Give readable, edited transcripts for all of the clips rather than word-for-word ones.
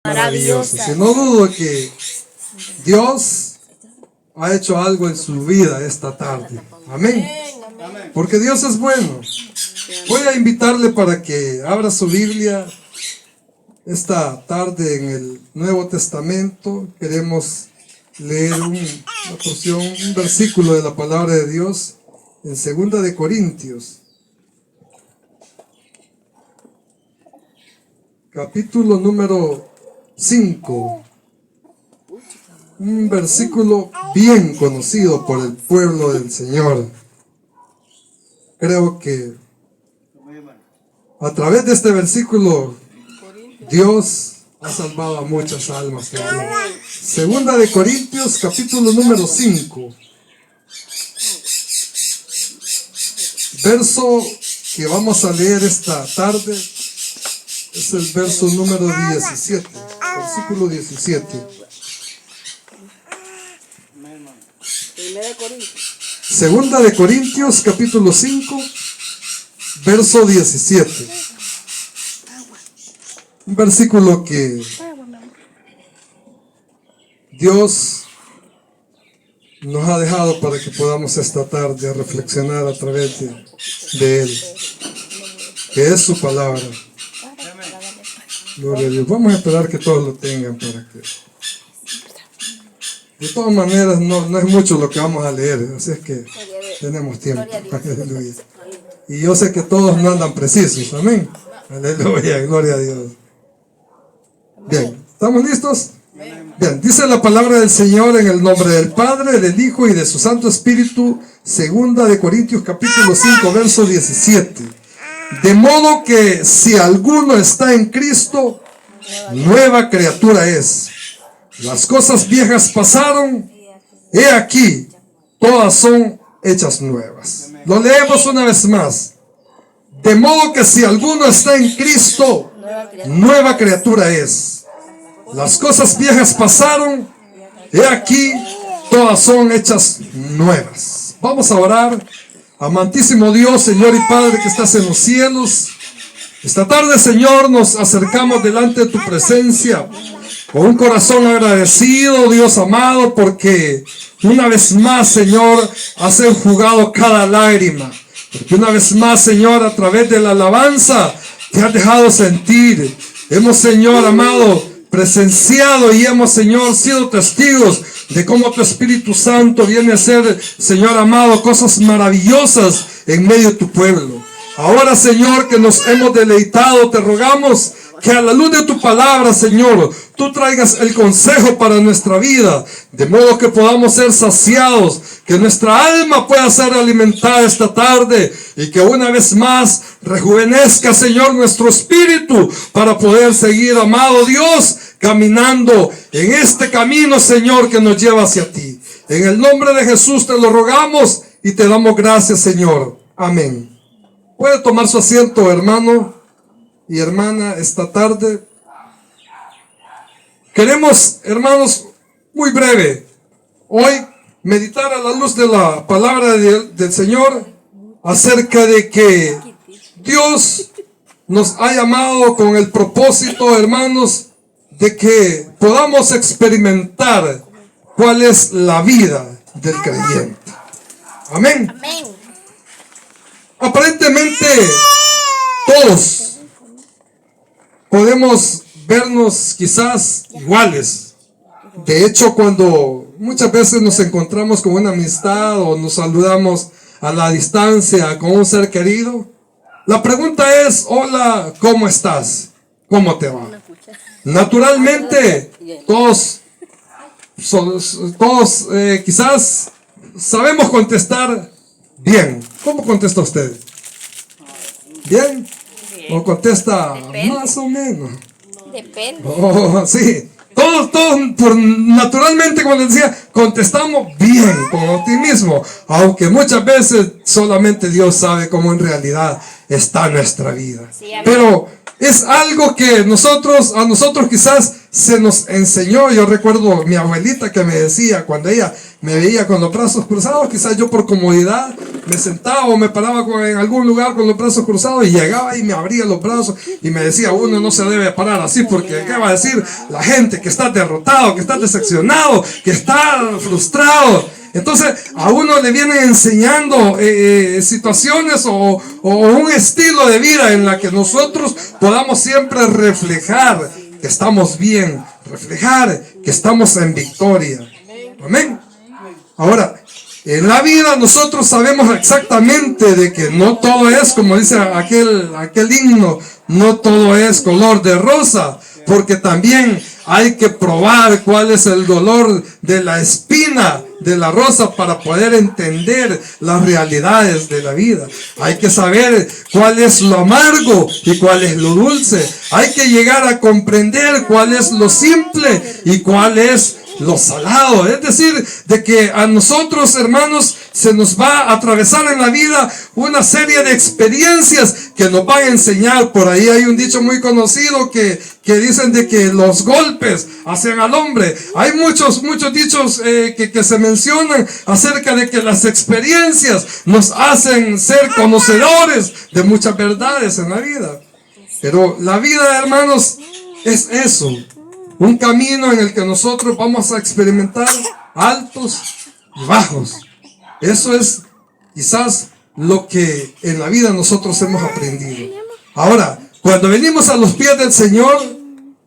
maravillosa. Si no dudo que Dios ha hecho algo en su vida esta tarde. Amén. Porque Dios es bueno. Voy a invitarle para que abra su Biblia esta tarde en el Nuevo Testamento. Queremos leer una porción, un versículo de la palabra de Dios en 2 de Corintios, capítulo número 5. Un versículo bien conocido por el pueblo del Señor. Creo que a través de este versículo Dios ha salvado a muchas almas también. 2 de Corintios, capítulo número 5. Verso que vamos a leer esta tarde es el verso número 17, versículo 17. 2 de Corintios, capítulo 5, verso 17. Un versículo que Dios nos ha dejado para que podamos esta tarde reflexionar a través de Él, que es su palabra. Gloria a Dios. Vamos a esperar que todos lo tengan para que... De todas maneras, no es mucho lo que vamos a leer, así es que tenemos tiempo. Aleluya. Y yo sé que todos no andan precisos, amén. Aleluya, gloria a Dios. Bien, ¿estamos listos? Bien, dice la palabra del Señor en el nombre del Padre, del Hijo y de su Santo Espíritu, 2 de Corintios capítulo 5, verso 17. De modo que si alguno está en Cristo, nueva criatura es. Las cosas viejas pasaron, he aquí, todas son hechas nuevas. Lo leemos una vez más. De modo que si alguno está en Cristo, nueva criatura es. Las cosas viejas pasaron, he aquí, todas son hechas nuevas. Vamos a orar. Amantísimo Dios, Señor y Padre que estás en los cielos, esta tarde, Señor, nos acercamos delante de tu presencia con un corazón agradecido, Dios amado, porque una vez más, Señor, has enjugado cada lágrima. Porque una vez más, Señor, a través de la alabanza te has dejado sentir. Hemos, Señor amado, presenciado y hemos, Señor, sido testigos de cómo tu Espíritu Santo viene a hacer, Señor amado, cosas maravillosas en medio de tu pueblo. Ahora, Señor, que nos hemos deleitado, te rogamos que a la luz de tu palabra, Señor, tú traigas el consejo para nuestra vida, de modo que podamos ser saciados, que nuestra alma pueda ser alimentada esta tarde y que una vez más rejuvenezca, Señor, nuestro espíritu para poder seguir, amado Dios, caminando en este camino, Señor, que nos lleva hacia ti. En el nombre de Jesús te lo rogamos y te damos gracias, Señor. Amén. Puede tomar su asiento, hermano y hermana, esta tarde. Queremos, hermanos, muy breve, hoy meditar a la luz de la palabra del Señor acerca de que Dios nos ha llamado con el propósito, hermanos, de que podamos experimentar cuál es la vida del creyente. Amén. Amén. Aparentemente todos podemos vernos quizás iguales. De hecho, cuando muchas veces nos encontramos con una amistad o nos saludamos a la distancia con un ser querido, la pregunta es: hola, ¿cómo estás? ¿Cómo te va? Naturalmente, todos quizás sabemos contestar bien. ¿Cómo contesta usted? ¿Bien? ¿O contesta más o menos? Depende. Oh, sí. Todos, naturalmente, como les decía, contestamos bien, con optimismo, aunque muchas veces solamente Dios sabe cómo en realidad está nuestra vida. Sí, amén. Pero es algo que a nosotros quizás se nos enseñó. Yo recuerdo mi abuelita que me decía, cuando ella me veía con los brazos cruzados, quizás yo por comodidad me sentaba o me paraba en algún lugar con los brazos cruzados y llegaba y me abría los brazos y me decía, uno no se debe parar así porque ¿qué va a decir la gente? Que está derrotado, que está decepcionado, que está frustrado. Entonces a uno le vienen enseñando situaciones o un estilo de vida en la que nosotros podamos siempre reflejar que estamos bien, reflejar que estamos en victoria. Amén. Ahora, en la vida nosotros sabemos exactamente de que no todo es, como dice aquel himno, no todo es color de rosa, porque también hay que probar cuál es el dolor de la espina de la rosa para poder entender las realidades de la vida. Hay que saber cuál es lo amargo y cuál es lo dulce. Hay que llegar a comprender cuál es lo simple y cuál es lo salado. Es decir, de que a nosotros, hermanos, se nos va a atravesar en la vida una serie de experiencias que nos van a enseñar. Por ahí hay un dicho muy conocido que dicen de que los golpes hacen al hombre. Hay muchos dichos que se mencionan acerca de que las experiencias nos hacen ser conocedores de muchas verdades en la vida. Pero la vida, hermanos, es eso. Un camino en el que nosotros vamos a experimentar altos y bajos. Eso es quizás lo que en la vida nosotros hemos aprendido. Ahora, cuando venimos a los pies del Señor,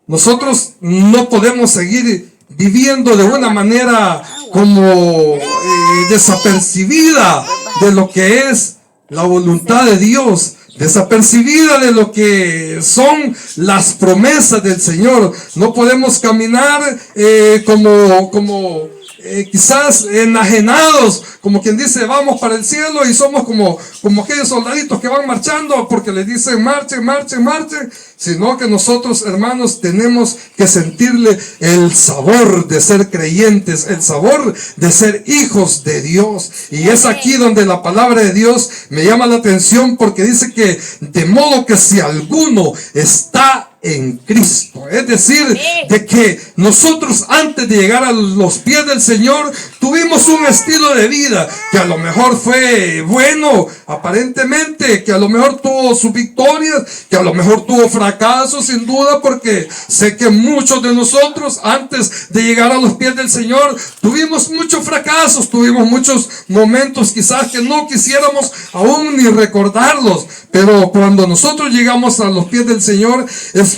nosotros no podemos seguir viviendo de una manera como desapercibida de lo que es la voluntad de Dios, desapercibida de lo que son las promesas del Señor. No podemos caminar quizás enajenados, como quien dice vamos para el cielo y somos como aquellos soldaditos que van marchando porque les dicen marchen, marchen, marchen, sino que nosotros, hermanos, tenemos que sentirle el sabor de ser creyentes, el sabor de ser hijos de Dios. Y es aquí donde la palabra de Dios me llama la atención, porque dice que de modo que si alguno está en Cristo, es decir, de que nosotros antes de llegar a los pies del Señor tuvimos un estilo de vida que a lo mejor fue bueno aparentemente, que a lo mejor tuvo sus victorias, que a lo mejor tuvo fracasos, sin duda, porque sé que muchos de nosotros antes de llegar a los pies del Señor tuvimos muchos fracasos, tuvimos muchos momentos quizás que no quisiéramos aún ni recordarlos, pero cuando nosotros llegamos a los pies del Señor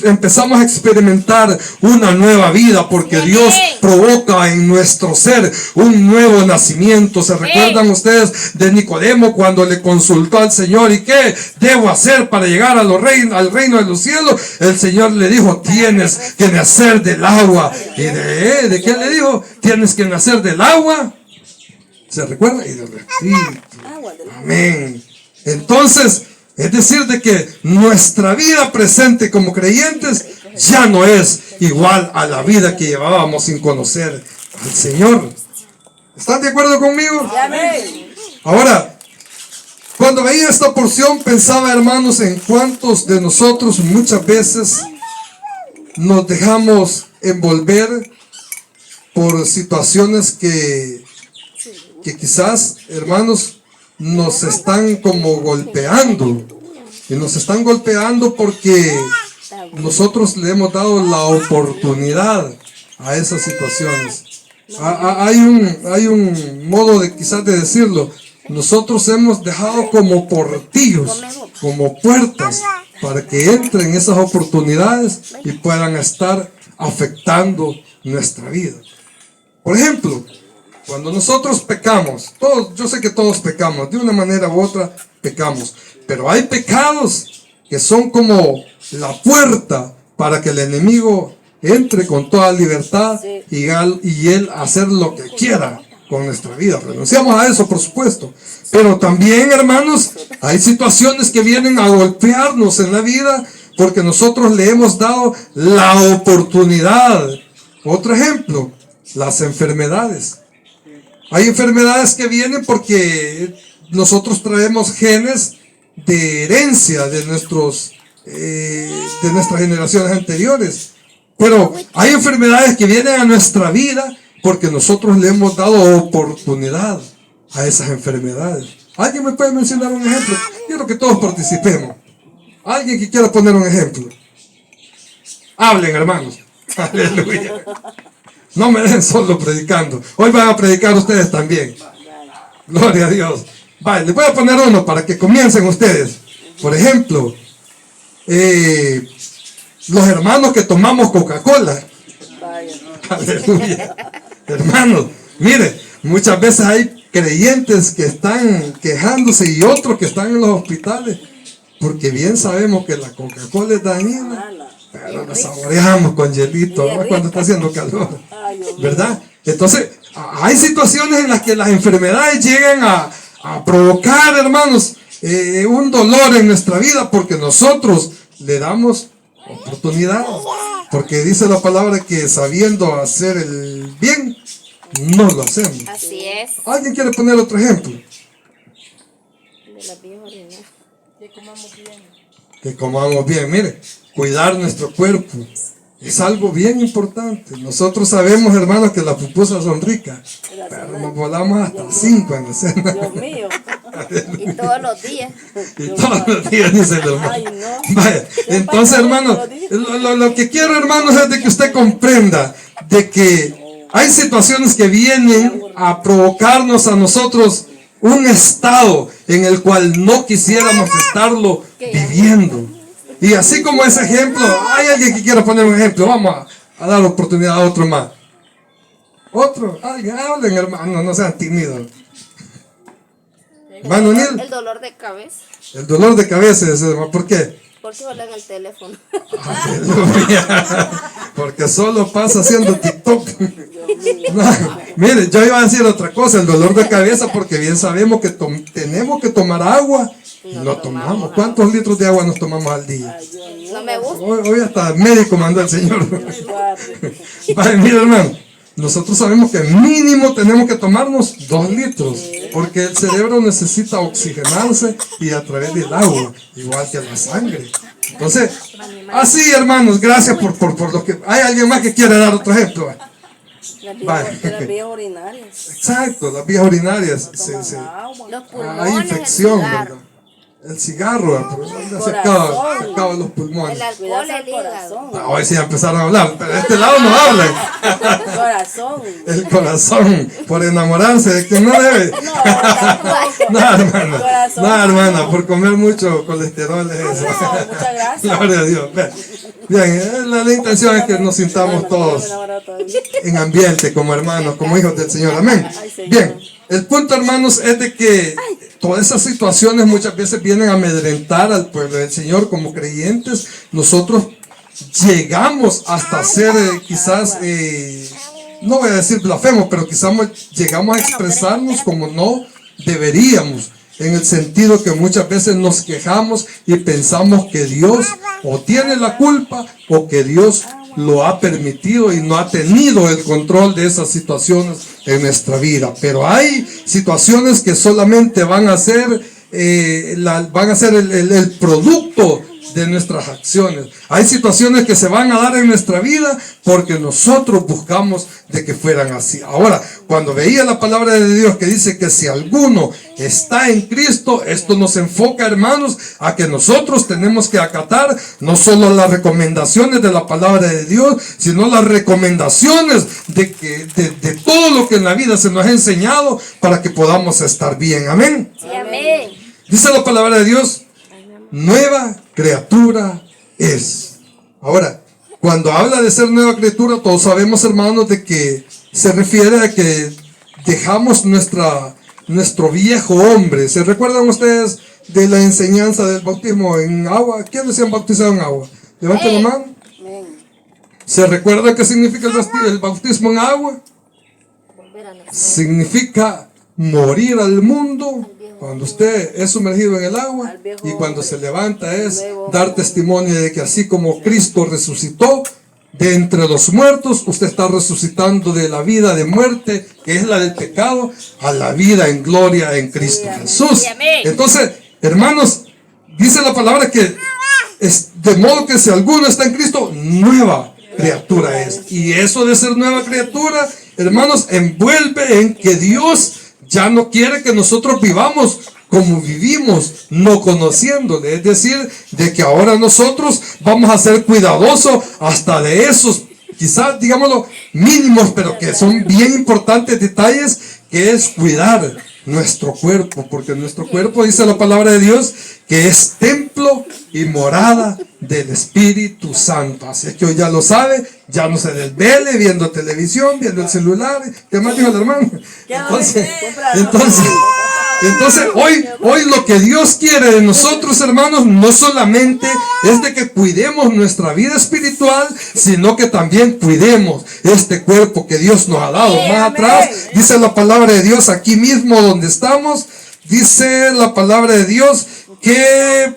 empezamos a experimentar una nueva vida, porque Dios provoca en nuestro ser un nuevo nacimiento. ¿Se recuerdan ustedes de Nicodemo cuando le consultó al Señor? ¿Y qué debo hacer para llegar al reino de los cielos? El Señor le dijo, tienes que nacer del agua. ¿Y de qué le dijo? Tienes que nacer del agua. ¿Se recuerda? Y del Espíritu. Amén. Entonces, es decir, de que nuestra vida presente como creyentes ya no es igual a la vida que llevábamos sin conocer al Señor. ¿Están de acuerdo conmigo? Ahora, cuando veía esta porción pensaba, hermanos, en cuántos de nosotros muchas veces nos dejamos envolver por situaciones que quizás, hermanos, nos están como golpeando, y nos están golpeando porque nosotros le hemos dado la oportunidad a esas situaciones. Hay un modo de quizás de decirlo. Nosotros hemos dejado como portillos, como puertas, para que entren esas oportunidades y puedan estar afectando nuestra vida. Por ejemplo, cuando nosotros pecamos, yo sé que todos pecamos, de una manera u otra pecamos, pero hay pecados que son como la puerta para que el enemigo entre con toda libertad y él hacer lo que quiera con nuestra vida. Renunciamos a eso, por supuesto, pero también, hermanos, hay situaciones que vienen a golpearnos en la vida porque nosotros le hemos dado la oportunidad. Otro ejemplo, las enfermedades. Hay enfermedades que vienen porque nosotros traemos genes de herencia de nuestras generaciones anteriores. Pero hay enfermedades que vienen a nuestra vida porque nosotros le hemos dado oportunidad a esas enfermedades. ¿Alguien me puede mencionar un ejemplo? Quiero que todos participemos. ¿Alguien que quiera poner un ejemplo? Hablen, hermanos. Aleluya. No me dejen solo predicando. Hoy van a predicar ustedes también. Gloria a Dios. Vale, les voy a poner uno para que comiencen ustedes. Por ejemplo, los hermanos que tomamos Coca-Cola. Aleluya. Hermanos, mire, muchas veces hay creyentes que están quejándose y otros que están en los hospitales, porque bien sabemos que la Coca-Cola es dañina, pero la saboreamos con hielito, ¿no? Cuando está haciendo calor, ¿verdad? Entonces, hay situaciones en las que las enfermedades llegan a provocar, hermanos, un dolor en nuestra vida, porque nosotros le damos oportunidad, porque dice la palabra que sabiendo hacer el bien, no lo hacemos. Así es. ¿Alguien quiere poner otro ejemplo? De la vieja orina. Que comamos bien. Que comamos bien. Mire, cuidar nuestro cuerpo es algo bien importante. Nosotros sabemos, hermanos, que las pupusas son ricas, pero nos volamos hasta 5 en la cena. Dios mío. Y todos los días. Y todos los días, dice el hermano. Ay, no. Vaya, entonces, hermanos, lo que quiero, hermanos, es de que usted comprenda de que hay situaciones que vienen a provocarnos a nosotros un estado en el cual no quisiéramos estarlo viviendo. Y así como ese ejemplo, hay alguien que quiera poner un ejemplo. Vamos a dar oportunidad a otro más. Otro, alguien, hablen, hermano, no sean tímidos. Hermano Neil, El dolor de cabeza. el dolor de cabeza, ¿por qué? Porque hablan el teléfono. Aleluya. Porque solo pasa haciendo TikTok. No, mire, yo iba a decir otra cosa, el dolor de cabeza, porque bien sabemos que tenemos que tomar agua y no tomamos. ¿Cuántos litros de agua nos tomamos al día? No me gusta. Hoy hasta médico mandó el Señor. Vale, mire, hermano, nosotros sabemos que mínimo tenemos que tomarnos 2 litros, porque el cerebro necesita oxigenarse y a través del agua, igual que la sangre. Entonces, así, hermanos, gracias por lo que... ¿Hay alguien más que quiera dar otro ejemplo? Las vías urinarias. Exacto, las vías urinarias. Los Hay pulmones, infección, el cigarro, ¿verdad? El cigarro, se acaba los pulmones. el alcohol, Cuidarse el el hígado. corazón. Hoy sí empezaron a hablar, pero de este lado no hablan. Corazón. El corazón, por enamorarse de quien no debe. No, hermana. Corazón. No, hermana, por comer mucho colesterol es eso. No, muchas gracias. Gloria a Dios. Bien, la intención es que nos sintamos todos en ambiente, como hermanos, como hijos del Señor. Amén. Bien, el punto, hermanos, es de que todas esas situaciones muchas veces vienen a amedrentar al pueblo del Señor como creyentes. Nosotros llegamos hasta ser quizás, no voy a decir blasfemos, pero quizás llegamos a expresarnos como no deberíamos, en el sentido que muchas veces nos quejamos y pensamos que Dios o tiene la culpa o que Dios lo ha permitido y no ha tenido el control de esas situaciones en nuestra vida. Pero hay situaciones que solamente van a ser el producto de nuestras acciones. Hay situaciones que se van a dar en nuestra vida porque nosotros buscamos de que fueran así. Ahora, cuando veía la palabra de Dios que dice que si alguno está en Cristo, esto nos enfoca, hermanos, a que nosotros tenemos que acatar no solo las recomendaciones de la palabra de Dios, sino las recomendaciones de todo lo que en la vida se nos ha enseñado para que podamos estar bien. Amén. Sí, amén. Dice la palabra de Dios, nueva criatura es. Ahora, cuando habla de ser nueva criatura, todos sabemos, hermanos, de que se refiere a que dejamos nuestro viejo hombre. ¿Se recuerdan ustedes de la enseñanza del bautismo en agua? ¿Quiénes se han bautizado en agua? Levanten la mano. ¿Se recuerda qué significa el bautismo en agua? Volver a nacer. Significa morir al mundo cuando usted es sumergido en el agua, y cuando se levanta es dar testimonio de que así como Cristo resucitó de entre los muertos, usted está resucitando de la vida de muerte, que es la del pecado, a la vida en gloria en Cristo Jesús. Entonces, hermanos, dice la palabra que es de modo que si alguno está en Cristo, nueva criatura es. Y eso de ser nueva criatura, hermanos, envuelve en que Dios ya no quiere que nosotros vivamos como vivimos, no conociéndole. Es decir, de que ahora nosotros vamos a ser cuidadosos hasta de esos, quizás digámoslo, mínimos, pero que son bien importantes detalles, que es cuidar nuestro cuerpo, porque nuestro cuerpo, dice la palabra de Dios, que es templo y morada del Espíritu Santo. Así es que hoy ya lo sabe, ya no se desvele viendo televisión, viendo el celular. ¿Qué más dijo el hermano? Entonces hoy lo que Dios quiere de nosotros, hermanos, no solamente es de que cuidemos nuestra vida espiritual, sino que también cuidemos este cuerpo que Dios nos ha dado. Más atrás dice la palabra de Dios, aquí mismo donde estamos, dice la palabra de Dios que,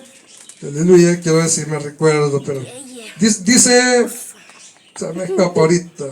aleluya, quiero ver si me recuerdo, pero dice, se me escapa ahorita,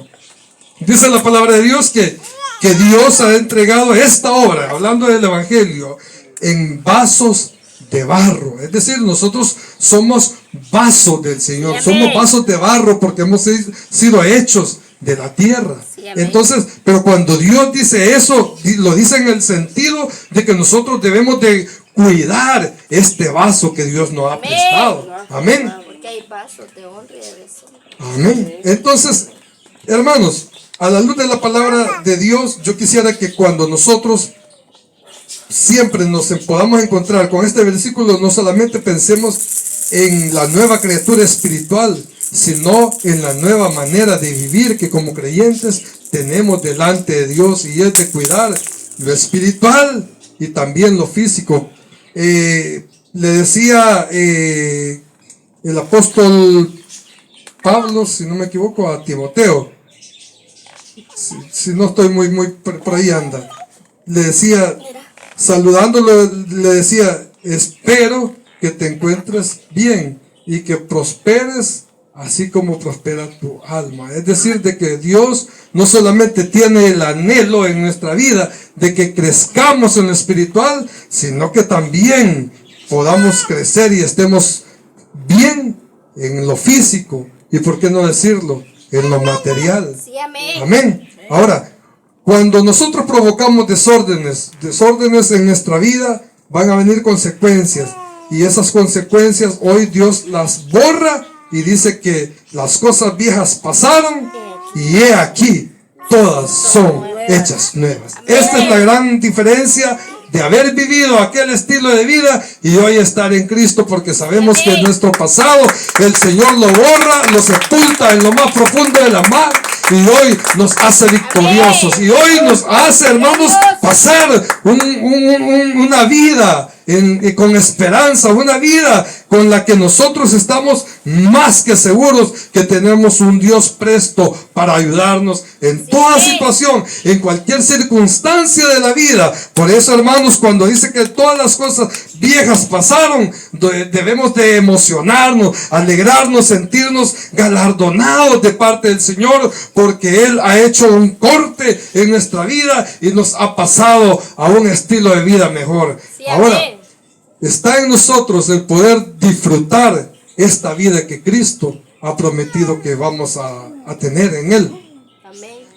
dice la palabra de Dios que Dios ha entregado esta obra, hablando del Evangelio, en vasos de barro. Es decir, nosotros somos vasos del Señor, somos vasos de barro porque hemos sido hechos de la tierra. Entonces, pero cuando Dios dice eso, lo dice en el sentido de que nosotros debemos de cuidar este vaso que Dios nos ha prestado. Amén. Porque hay vasos de honra y de deshonra. Amén. Entonces, hermanos, a la luz de la palabra de Dios, yo quisiera que cuando nosotros siempre nos podamos encontrar con este versículo, no solamente pensemos en la nueva criatura espiritual, sino en la nueva manera de vivir que como creyentes tenemos delante de Dios, y es de cuidar lo espiritual y también lo físico. Le decía el apóstol Pablo, si no me equivoco, a Timoteo, si no estoy muy por ahí anda, le decía, saludándolo, le decía, espero que te encuentres bien y que prosperes así como prospera tu alma. Es decir, de que Dios no solamente tiene el anhelo en nuestra vida de que crezcamos en lo espiritual, sino que también podamos crecer y estemos bien en lo físico, y por qué no decirlo, en lo material. Sí, amén. Amén. Ahora, cuando nosotros provocamos desórdenes en nuestra vida, van a venir consecuencias. Y esas consecuencias hoy Dios las borra y dice que las cosas viejas pasaron y he aquí, todas son hechas nuevas. Esta es la gran diferencia de haber vivido aquel estilo de vida y hoy estar en Cristo, porque sabemos que nuestro pasado el Señor lo borra, lo sepulta en lo más profundo de la mar, y hoy nos hace victoriosos, y hoy nos hace, hermanos, pasar una vida con esperanza, una vida con la que nosotros estamos más que seguros que tenemos un Dios presto para ayudarnos en toda situación, en cualquier circunstancia de la vida. Por eso, hermanos, cuando dice que todas las cosas viejas pasaron, debemos de emocionarnos, alegrarnos, sentirnos galardonados de parte del Señor, porque Él ha hecho un corte en nuestra vida y nos ha pasado a un estilo de vida mejor. Ahora, está en nosotros el poder disfrutar esta vida que Cristo ha prometido que vamos a tener en Él.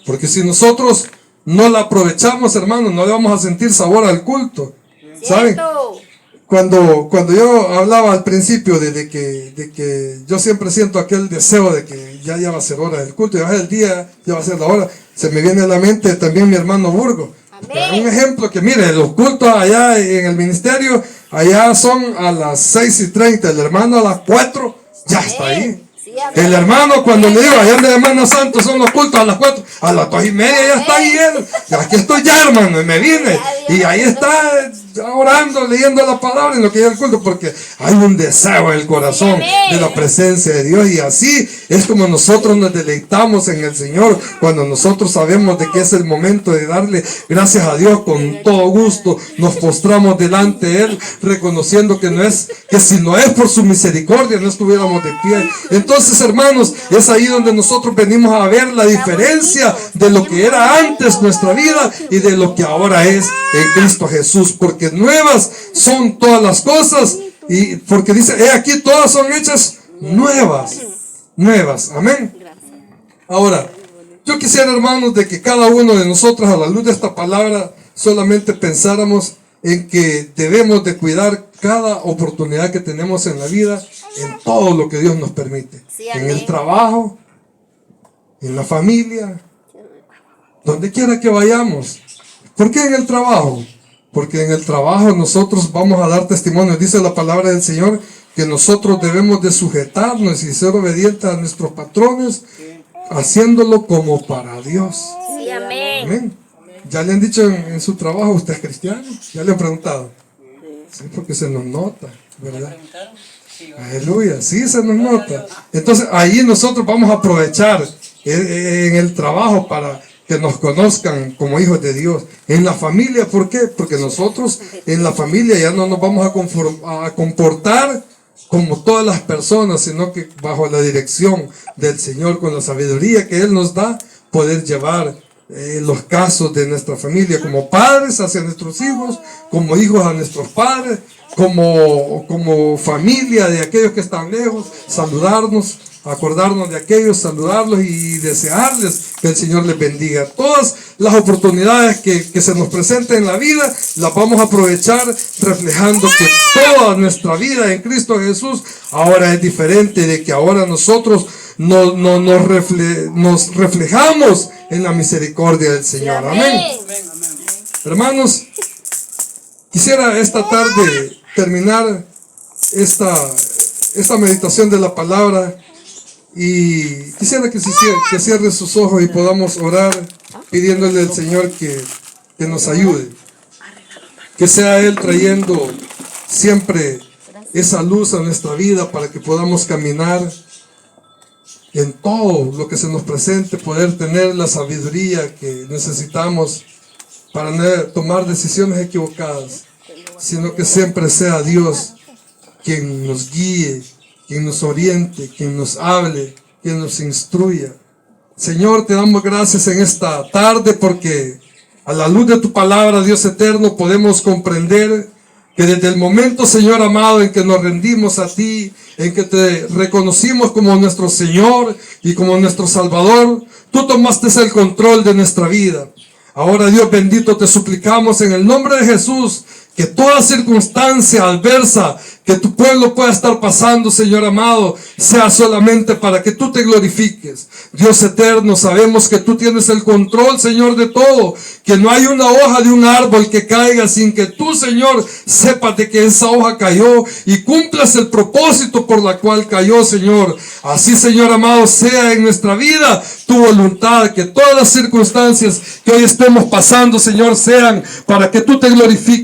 Porque si nosotros no la aprovechamos, hermanos, no le vamos a sentir sabor al culto. ¿Saben? Cuando yo hablaba al principio de que yo siempre siento aquel deseo de que ya va a ser hora del culto, ya va a ser el día, ya va a ser la hora, se me viene a la mente también mi hermano Burgo. Un ejemplo que mire, los cultos allá en el ministerio, allá son a las 6:30, el hermano a las 4 ya está ahí. El hermano, cuando le digo, allá en el hermano santo son los cultos a las 4, a las 2:30 ya está ahí él. Aquí estoy ya, hermano, y me vine. Y ahí está orando, leyendo la palabra en lo que llega el culto, porque hay un deseo en el corazón de la presencia de Dios. Y así es como nosotros nos deleitamos en el Señor, cuando nosotros sabemos de que es el momento de darle gracias a Dios con todo gusto. Nos postramos delante de Él, reconociendo que si no es por su misericordia, no estuviéramos de pie. Entonces, hermanos, es ahí donde nosotros venimos a ver la diferencia de lo que era antes nuestra vida y de lo que ahora es en Cristo Jesús, porque nuevas son todas las cosas, y porque dice, aquí todas son hechas nuevas, amén. Ahora, yo quisiera, hermanos, de que cada uno de nosotros, a la luz de esta palabra, solamente pensáramos en que debemos de cuidar cada oportunidad que tenemos en la vida, en todo lo que Dios nos permite. Sí, En amén. el trabajo, en la familia, donde quiera que vayamos. ¿Por qué en el trabajo? Porque en el trabajo nosotros vamos a dar testimonio. Dice la palabra del Señor que nosotros debemos de sujetarnos y ser obedientes a nuestros patrones, haciéndolo como para Dios. Sí, amén. Amén. ¿Ya le han dicho en su trabajo, usted es cristiano? ¿Ya le han preguntado? Sí, porque se nos nota, ¿verdad? Aleluya, sí se nos nota. Entonces ahí nosotros vamos a aprovechar en el trabajo para que nos conozcan como hijos de Dios. En la familia, ¿por qué? Porque nosotros en la familia ya no nos vamos a comportar como todas las personas, sino que bajo la dirección del Señor, con la sabiduría que Él nos da, poder llevar los casos de nuestra familia como padres hacia nuestros hijos, como hijos a nuestros padres, como familia de aquellos que están lejos, saludarnos, acordarnos de aquellos, saludarlos y desearles que el Señor les bendiga. Todas las oportunidades que se nos presenten en la vida las vamos a aprovechar, reflejando que toda nuestra vida en Cristo Jesús ahora es diferente, de que ahora nosotros nos reflejamos en la misericordia del Señor. Amén. Hermanos, quisiera esta tarde terminar esta meditación de la palabra y quisiera que cierre sus ojos y podamos orar pidiéndole al Señor que nos ayude, que sea Él trayendo siempre esa luz a nuestra vida para que podamos caminar en todo lo que se nos presente, poder tener la sabiduría que necesitamos para no tomar decisiones equivocadas, sino que siempre sea Dios quien nos guíe, quien nos oriente, quien nos hable, quien nos instruya. Señor, te damos gracias en esta tarde porque a la luz de tu palabra, Dios eterno, podemos comprender que desde el momento, Señor amado, en que nos rendimos a ti, en que te reconocimos como nuestro Señor y como nuestro Salvador, tú tomaste el control de nuestra vida. Ahora, Dios bendito, te suplicamos en el nombre de Jesús que toda circunstancia adversa que tu pueblo pueda estar pasando, Señor amado, sea solamente para que tú te glorifiques. Dios eterno, sabemos que tú tienes el control, Señor, de todo, que no hay una hoja de un árbol que caiga sin que tú, Señor, sepas de que esa hoja cayó y cumplas el propósito por la cual cayó, Señor. Así, Señor amado, sea en nuestra vida tu voluntad, que todas las circunstancias que hoy estemos pasando, Señor, sean para que tú te glorifiques.